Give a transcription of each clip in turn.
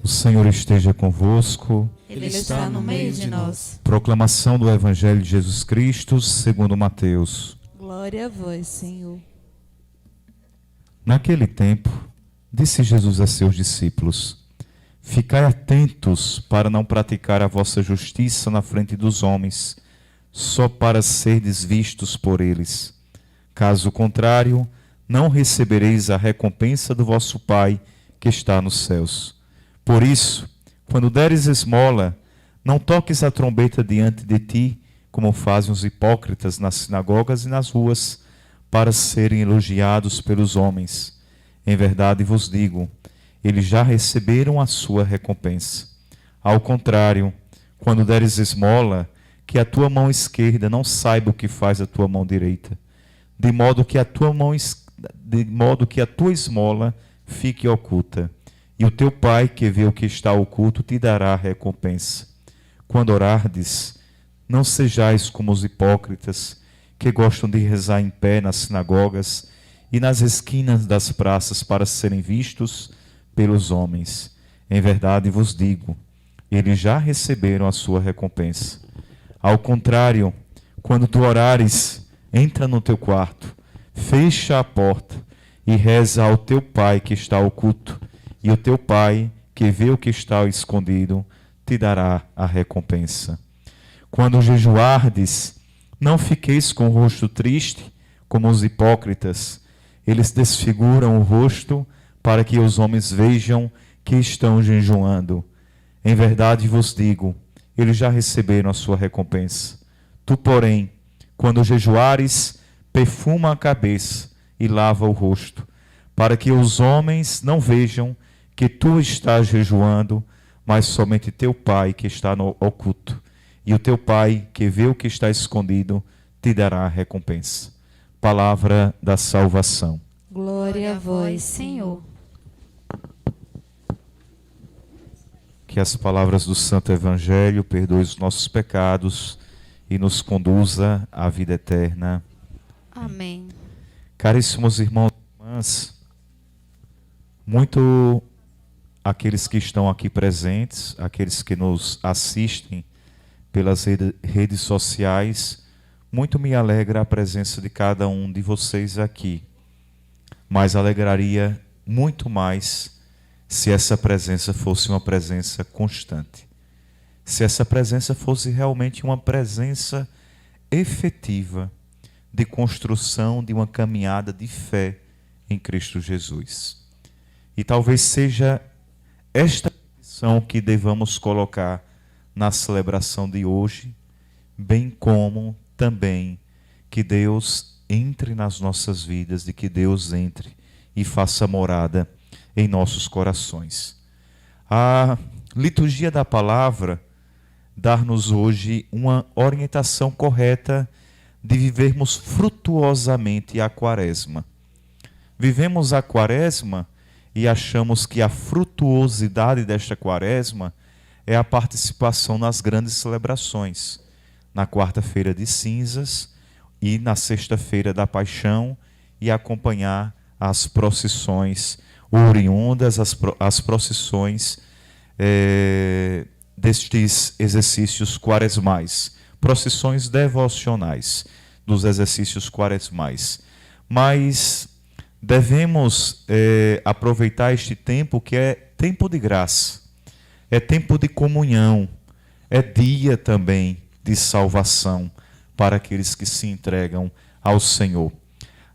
O Senhor esteja convosco. Ele está no meio de nós. Proclamação do Evangelho de Jesus Cristo, segundo Mateus. Glória a vós, Senhor. Naquele tempo, disse Jesus a seus discípulos: Ficai atentos para não praticar a vossa justiça na frente dos homens, só para serdes vistos por eles. Caso contrário, não recebereis a recompensa do vosso Pai que está nos céus. Por isso, quando deres esmola, não toques a trombeta diante de ti, como fazem os hipócritas nas sinagogas e nas ruas, para serem elogiados pelos homens. Em verdade vos digo, eles já receberam a sua recompensa. Ao contrário, quando deres esmola, que a tua mão esquerda não saiba o que faz a tua mão direita, de modo que a tua esmola fique oculta. E o teu Pai, que vê o que está oculto, te dará a recompensa. Quando orardes, não sejais como os hipócritas, que gostam de rezar em pé nas sinagogas e nas esquinas das praças para serem vistos pelos homens. Em verdade vos digo, eles já receberam a sua recompensa. Ao contrário, quando tu orares, entra no teu quarto, fecha a porta e reza ao teu Pai que está oculto, e o teu Pai, que vê o que está escondido, te dará a recompensa. Quando jejuardes, não fiqueis com o rosto triste, como os hipócritas. Eles desfiguram o rosto para que os homens vejam que estão jejuando. Em verdade vos digo, eles já receberam a sua recompensa. Tu, porém, quando jejuares, perfuma a cabeça e lava o rosto, para que os homens não vejam que tu estás jejuando, mas somente teu Pai que está no oculto. E o teu Pai, que vê o que está escondido, te dará a recompensa. Palavra da salvação. Glória a vós, Senhor. Que as palavras do Santo Evangelho perdoem os nossos pecados e nos conduza à vida eterna. Amém. Caríssimos irmãos e irmãs, muito aqueles que estão aqui presentes, aqueles que nos assistem pelas redes sociais, muito me alegra a presença de cada um de vocês aqui. Mas alegraria muito mais se essa presença fosse uma presença constante. Se essa presença fosse realmente uma presença efetiva de construção de uma caminhada de fé em Cristo Jesus. E talvez seja esta petição que devamos colocar na celebração de hoje, bem como também que Deus entre nas nossas vidas, de que Deus entre e faça morada em nossos corações. A liturgia da palavra dá-nos hoje uma orientação correta de vivermos frutuosamente a quaresma. Vivemos a quaresma e achamos que a frutuosidade desta quaresma é a participação nas grandes celebrações, na quarta-feira de cinzas e na sexta-feira da paixão, e acompanhar as procissões oriundas, as procissões destes exercícios quaresmais, procissões devocionais dos exercícios quaresmais. Mas devemos aproveitar este tempo que é tempo de graça, é tempo de comunhão, é dia também de salvação para aqueles que se entregam ao Senhor.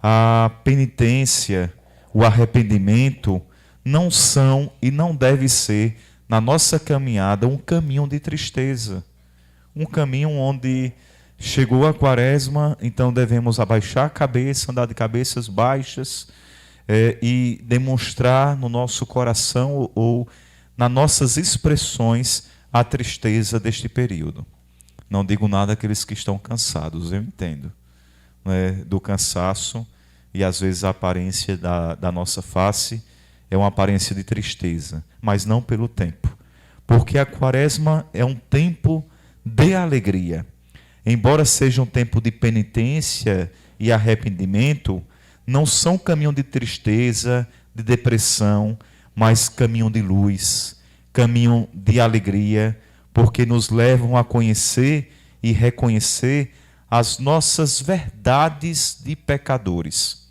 A penitência, o arrependimento não são e não deve ser na nossa caminhada um caminho de tristeza, um caminho onde chegou a quaresma, então devemos abaixar a cabeça, andar de cabeças baixas e demonstrar no nosso coração ou nas nossas expressões a tristeza deste período. Não digo nada àqueles que estão cansados, eu entendo, do cansaço, e às vezes a aparência da nossa face é uma aparência de tristeza, mas não pelo tempo, porque a quaresma é um tempo de alegria. Embora seja um tempo de penitência e arrependimento, não são caminho de tristeza, de depressão, mas caminho de luz, caminho de alegria, porque nos levam a conhecer e reconhecer as nossas verdades de pecadores.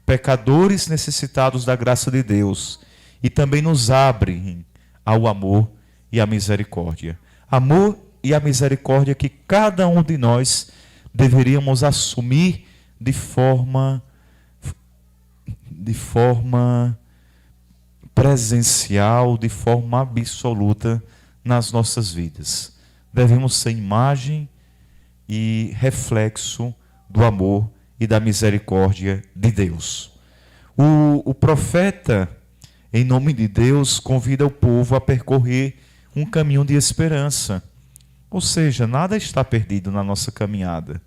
Pecadores necessitados da graça de Deus, e também nos abrem ao amor e à misericórdia. Amor e a misericórdia que cada um de nós deveríamos assumir de forma presencial, de forma absoluta nas nossas vidas. Devemos ser imagem e reflexo do amor e da misericórdia de Deus. O profeta, em nome de Deus, convida o povo a percorrer um caminho de esperança. Ou seja, nada está perdido na nossa caminhada.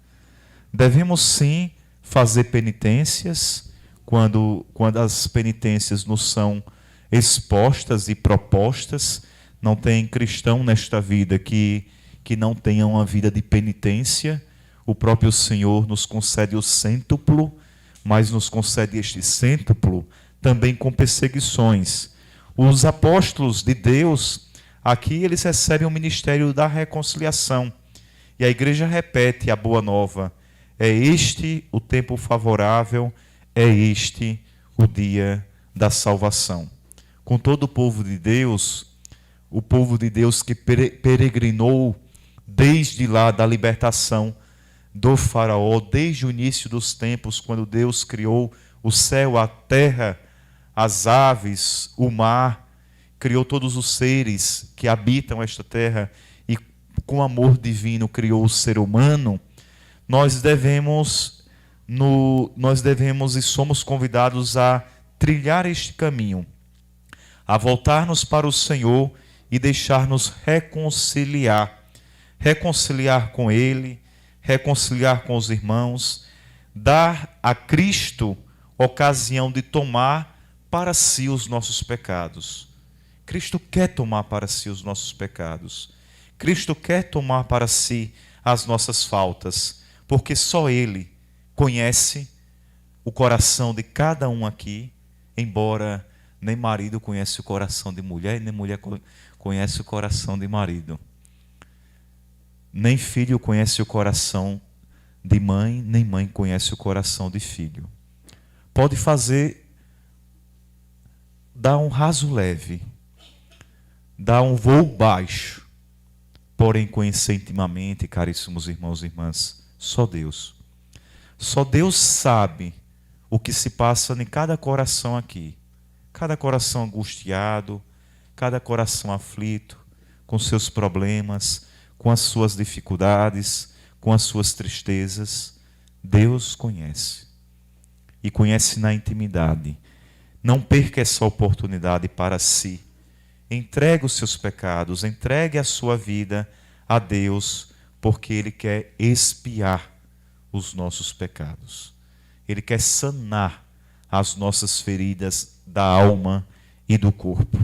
Devemos sim fazer penitências, quando as penitências nos são expostas e propostas. Não tem cristão nesta vida que não tenha uma vida de penitência. O próprio Senhor nos concede o cêntuplo, mas nos concede este cêntuplo também com perseguições. Os apóstolos de Deus, aqui eles recebem o ministério da reconciliação. E a igreja repete a boa nova: é este o tempo favorável, é este o dia da salvação. Com todo o povo de Deus que peregrinou desde lá da libertação do faraó, desde o início dos tempos, quando Deus criou o céu, a terra, as aves, o mar, criou todos os seres que habitam esta terra e com amor divino criou o ser humano. Nós devemos e somos convidados a trilhar este caminho, a voltar-nos para o Senhor e deixar-nos reconciliar com Ele, reconciliar com os irmãos, dar a Cristo ocasião de tomar para si os nossos pecados. Cristo quer tomar para si os nossos pecados. Cristo quer tomar para si as nossas faltas, porque só Ele conhece o coração de cada um aqui, embora nem marido conhece o coração de mulher, nem mulher conhece o coração de marido. Nem filho conhece o coração de mãe, nem mãe conhece o coração de filho. Pode dar um raso leve, dar um voo baixo, porém conhecer intimamente, caríssimos irmãos e irmãs, só Deus. Só Deus sabe o que se passa em cada coração aqui. Cada coração angustiado, cada coração aflito, com seus problemas, com as suas dificuldades, com as suas tristezas. Deus conhece. E conhece na intimidade. Não perca essa oportunidade para si. Entregue os seus pecados, entregue a sua vida a Deus, porque Ele quer expiar os nossos pecados. Ele quer sanar as nossas feridas da alma e do corpo.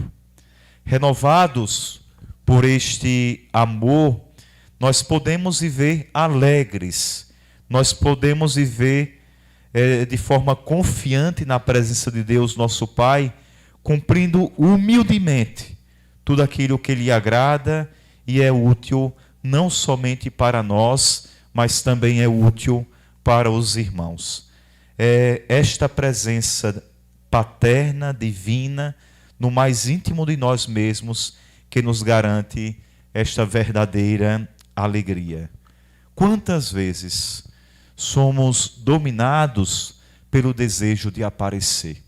Renovados por este amor, nós podemos viver alegres, nós podemos viver de forma confiante na presença de Deus, nosso Pai, cumprindo humildemente tudo aquilo que lhe agrada e é útil não somente para nós, mas também é útil para os irmãos. É esta presença paterna, divina, no mais íntimo de nós mesmos, que nos garante esta verdadeira alegria. Quantas vezes somos dominados pelo desejo de aparecer?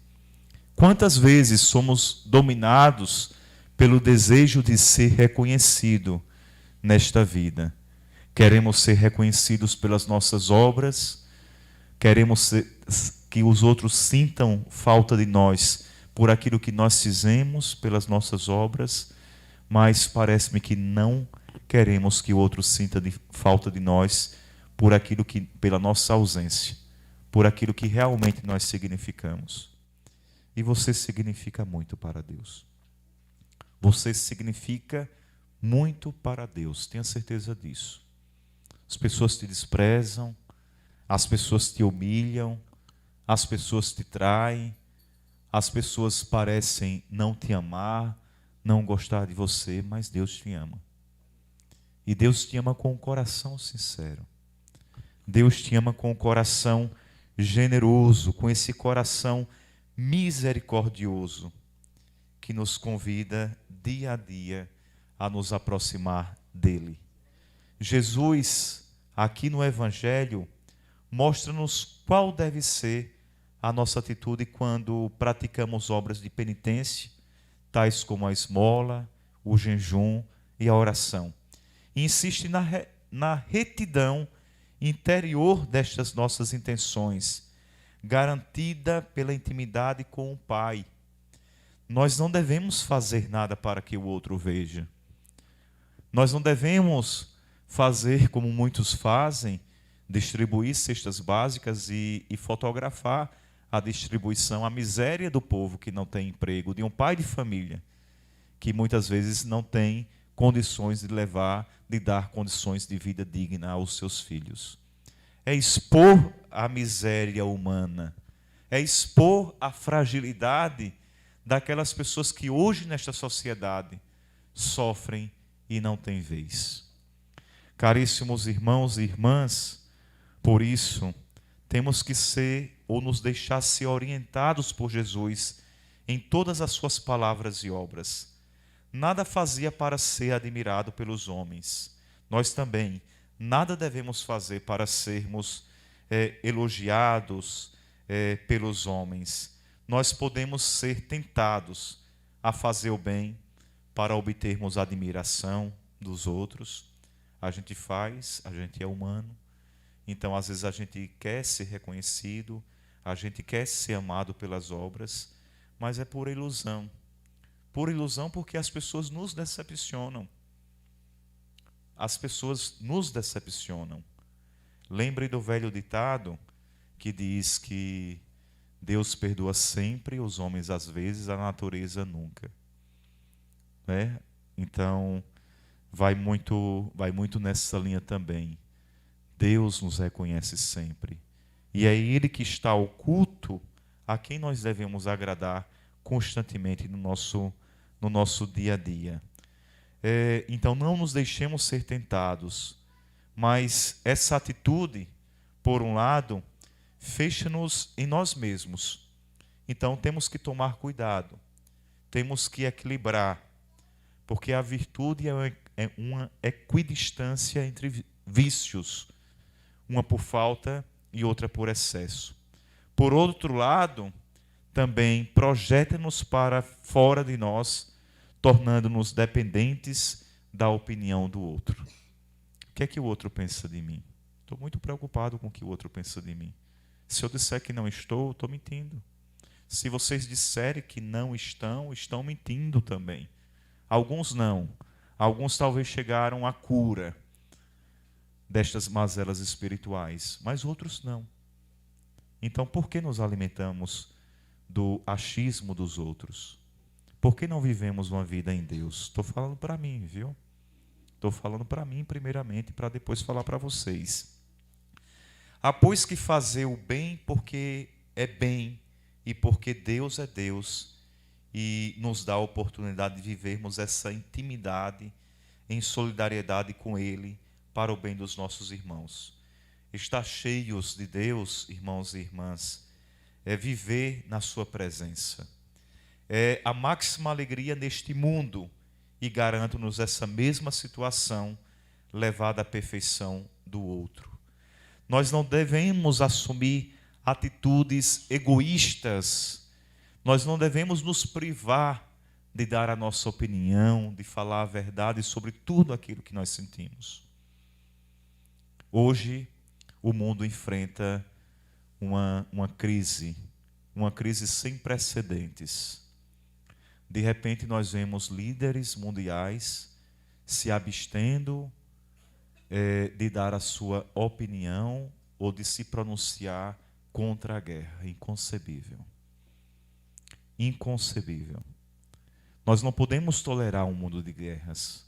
Quantas vezes somos dominados pelo desejo de ser reconhecido nesta vida? Queremos ser reconhecidos pelas nossas obras, queremos que os outros sintam falta de nós por aquilo que nós fizemos, pelas nossas obras, mas parece-me que não queremos que o outro sinta falta de nós por aquilo que, pela nossa ausência, por aquilo que realmente nós significamos. E você significa muito para Deus. Você significa muito para Deus, tenha certeza disso. As pessoas te desprezam, as pessoas te humilham, as pessoas te traem, as pessoas parecem não te amar, não gostar de você, mas Deus te ama. E Deus te ama com um coração sincero. Deus te ama com um coração generoso, com esse coração misericordioso, que nos convida dia a dia a nos aproximar dele. Jesus, aqui no Evangelho, mostra-nos qual deve ser a nossa atitude quando praticamos obras de penitência, tais como a esmola, o jejum e a oração. E insiste na retidão interior destas nossas intenções, garantida pela intimidade com o Pai. Nós não devemos fazer nada para que o outro veja. Nós não devemos fazer como muitos fazem, distribuir cestas básicas e fotografar a distribuição, a miséria do povo que não tem emprego, de um pai de família que muitas vezes não tem condições de dar condições de vida digna aos seus filhos. É expor a miséria humana, é expor a fragilidade daquelas pessoas que hoje nesta sociedade sofrem e não têm vez. Caríssimos irmãos e irmãs, por isso temos que ser ou nos deixar ser orientados por Jesus em todas as suas palavras e obras. Nada fazia para ser admirado pelos homens. Nós também nada devemos fazer para sermos elogiados pelos homens. Nós podemos ser tentados a fazer o bem para obtermos a admiração dos outros. A gente faz, a gente é humano. Então, às vezes, a gente quer ser reconhecido, a gente quer ser amado pelas obras, mas é por ilusão. Por ilusão porque as pessoas nos decepcionam. As pessoas nos decepcionam. Lembre do velho ditado que diz que Deus perdoa sempre, os homens às vezes, a natureza nunca. Né? Então, vai muito nessa linha também. Deus nos reconhece sempre. E é Ele que está oculto a quem nós devemos agradar constantemente no nosso dia a dia. Então, não nos deixemos ser tentados. Mas essa atitude, por um lado, fecha-nos em nós mesmos. Então, temos que tomar cuidado. Temos que equilibrar. Porque a virtude é uma equidistância entre vícios. Uma por falta e outra por excesso. Por outro lado, também projeta-nos para fora de nós, tornando-nos dependentes da opinião do outro. O que é que o outro pensa de mim? Estou muito preocupado com o que o outro pensa de mim. Se eu disser que não estou mentindo. Se vocês disserem que não estão mentindo também. Alguns não. Alguns talvez chegaram à cura destas mazelas espirituais, mas outros não. Então, por que nos alimentamos do achismo dos outros? Por que não vivemos uma vida em Deus? Estou falando para mim, viu? Estou falando para mim primeiramente, para depois falar para vocês. Há, pois, que fazer o bem porque é bem e porque Deus é Deus e nos dá a oportunidade de vivermos essa intimidade em solidariedade com Ele para o bem dos nossos irmãos. Estar cheios de Deus, irmãos e irmãs, é viver na sua presença. É a máxima alegria neste mundo e garanto-nos essa mesma situação levada à perfeição do outro. Nós não devemos assumir atitudes egoístas. Nós não devemos nos privar de dar a nossa opinião, de falar a verdade sobre tudo aquilo que nós sentimos. Hoje, o mundo enfrenta uma crise sem precedentes. De repente, nós vemos líderes mundiais se abstendo de dar a sua opinião ou de se pronunciar contra a guerra. Inconcebível. Inconcebível. Nós não podemos tolerar um mundo de guerras.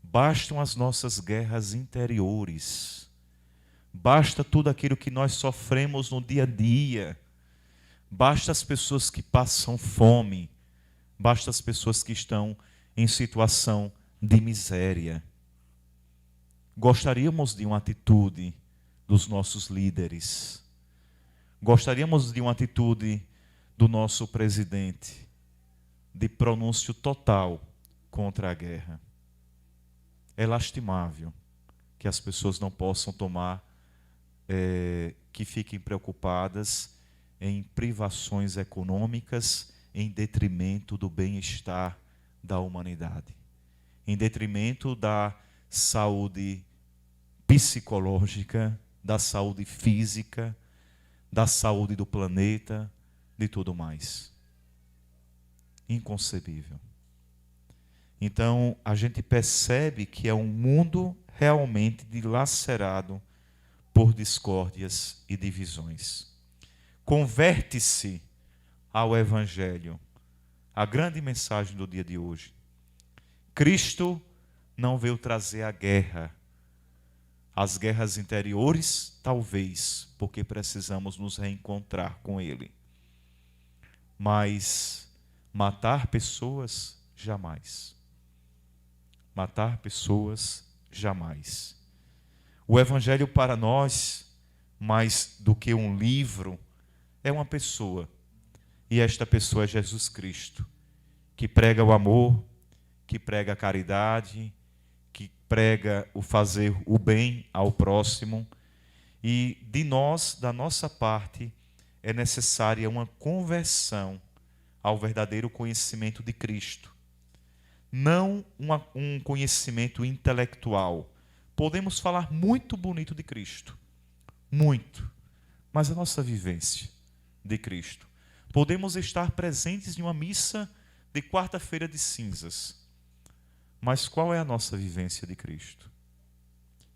Bastam as nossas guerras interiores. Basta tudo aquilo que nós sofremos no dia a dia. Basta as pessoas que passam fome. Basta as pessoas que estão em situação de miséria. Gostaríamos de uma atitude dos nossos líderes. Gostaríamos de uma atitude do nosso presidente, de pronúncio total contra a guerra. É lastimável que as pessoas não possam tomar, que fiquem preocupadas em privações econômicas em detrimento do bem-estar da humanidade, em detrimento da saúde psicológica, da saúde física, da saúde do planeta, de tudo mais. Inconcebível. Então, a gente percebe que é um mundo realmente dilacerado por discórdias e divisões. Converte-se ao Evangelho, a grande mensagem do dia de hoje. Cristo não veio trazer a guerra. As guerras interiores, talvez, porque precisamos nos reencontrar com Ele. Mas matar pessoas, jamais. Matar pessoas, jamais. O Evangelho para nós, mais do que um livro, é uma pessoa. E esta pessoa é Jesus Cristo, que prega o amor, que prega a caridade, que prega o fazer o bem ao próximo. E de nós, da nossa parte, é necessária uma conversão ao verdadeiro conhecimento de Cristo. Não um conhecimento intelectual. Podemos falar muito bonito de Cristo, muito, mas a nossa vivência de Cristo. Podemos estar presentes em uma missa de quarta-feira de cinzas, mas qual é a nossa vivência de Cristo?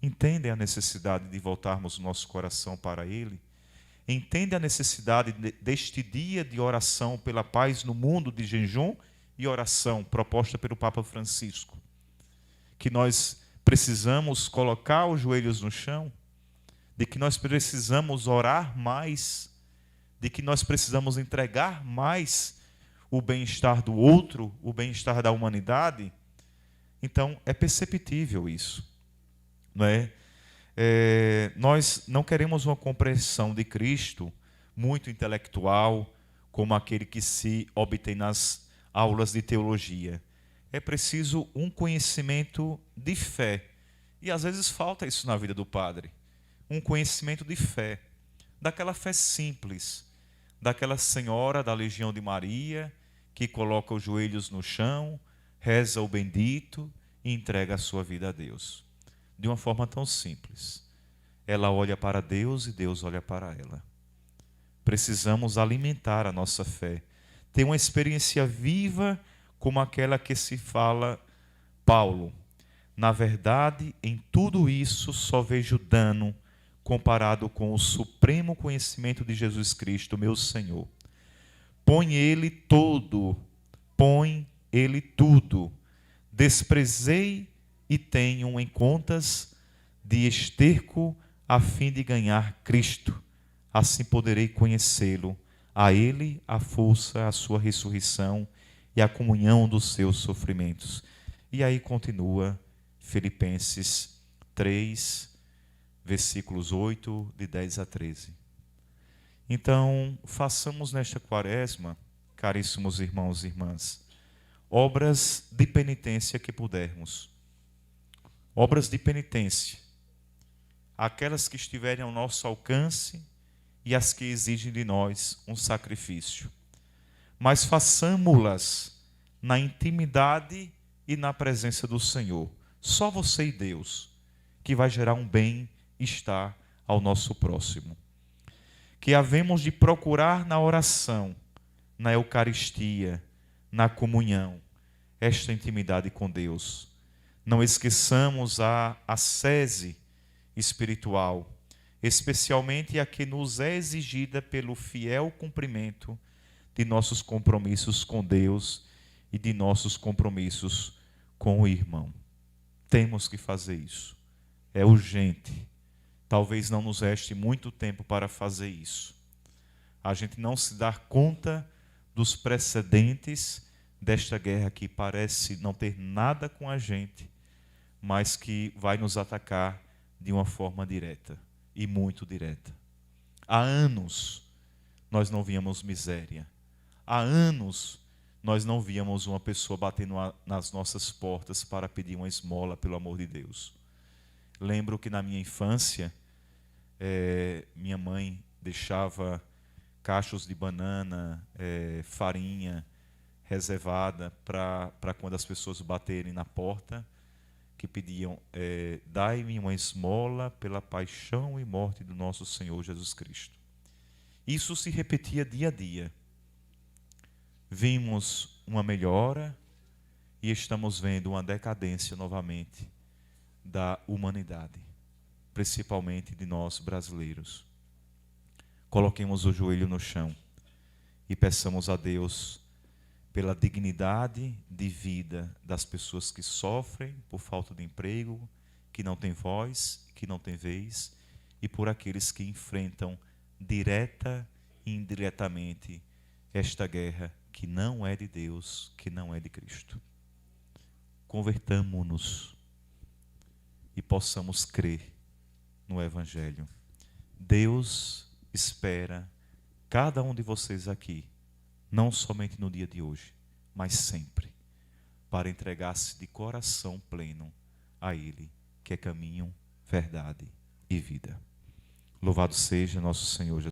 Entendem a necessidade de voltarmos o nosso coração para Ele? Entendem a necessidade deste dia de oração pela paz no mundo, de jejum e oração proposta pelo Papa Francisco? Que nós precisamos colocar os joelhos no chão, de que nós precisamos orar mais, de que nós precisamos entregar mais o bem-estar do outro, o bem-estar da humanidade. Então, é perceptível isso, não é? Nós não queremos uma compreensão de Cristo muito intelectual, como aquele que se obtém nas aulas de teologia. É preciso um conhecimento de fé. E às vezes falta isso na vida do padre. Um conhecimento de fé. Daquela fé simples. Daquela senhora da Legião de Maria, que coloca os joelhos no chão, reza o bendito e entrega a sua vida a Deus. De uma forma tão simples. Ela olha para Deus e Deus olha para ela. Precisamos alimentar a nossa fé. Ter uma experiência viva como aquela que se fala Paulo. Na verdade, em tudo isso só vejo dano comparado com o supremo conhecimento de Jesus Cristo, meu Senhor. Põe Ele tudo. Desprezei e tenho em contas de esterco a fim de ganhar Cristo. Assim poderei conhecê-lo, a Ele a força, a sua ressurreição e a comunhão dos seus sofrimentos. E aí continua Filipenses 3, versículos 8, de 10 a 13. Então, façamos nesta quaresma, caríssimos irmãos e irmãs, obras de penitência que pudermos. Obras de penitência. Aquelas que estiverem ao nosso alcance e as que exigem de nós um sacrifício. Mas façamo-las na intimidade e na presença do Senhor. Só você e Deus, que vai gerar um bem-estar ao nosso próximo. Que havemos de procurar na oração, na Eucaristia, na comunhão, esta intimidade com Deus. Não esqueçamos a ascese espiritual, especialmente a que nos é exigida pelo fiel cumprimento de nossos compromissos com Deus e de nossos compromissos com o irmão. Temos que fazer isso. É urgente. Talvez não nos reste muito tempo para fazer isso. A gente não se dá conta dos precedentes desta guerra que parece não ter nada com a gente, mas que vai nos atacar de uma forma direta e muito direta. Há anos nós não víamos miséria. Há anos nós não víamos uma pessoa batendo nas nossas portas para pedir uma esmola, pelo amor de Deus. Lembro que na minha infância, minha mãe deixava cachos de banana, farinha reservada para quando as pessoas baterem na porta, que pediam, dai-me uma esmola pela paixão e morte do nosso Senhor Jesus Cristo. Isso se repetia dia a dia. Vimos uma melhora e estamos vendo uma decadência novamente da humanidade, principalmente de nós brasileiros. Coloquemos o joelho no chão e peçamos a Deus pela dignidade de vida das pessoas que sofrem por falta de emprego, que não têm voz, que não têm vez, e por aqueles que enfrentam direta e indiretamente esta guerra que não é de Deus, que não é de Cristo. Convertamo-nos e possamos crer no Evangelho. Deus espera cada um de vocês aqui, não somente no dia de hoje, mas sempre, para entregar-se de coração pleno a Ele, que é caminho, verdade e vida. Louvado seja nosso Senhor Jesus.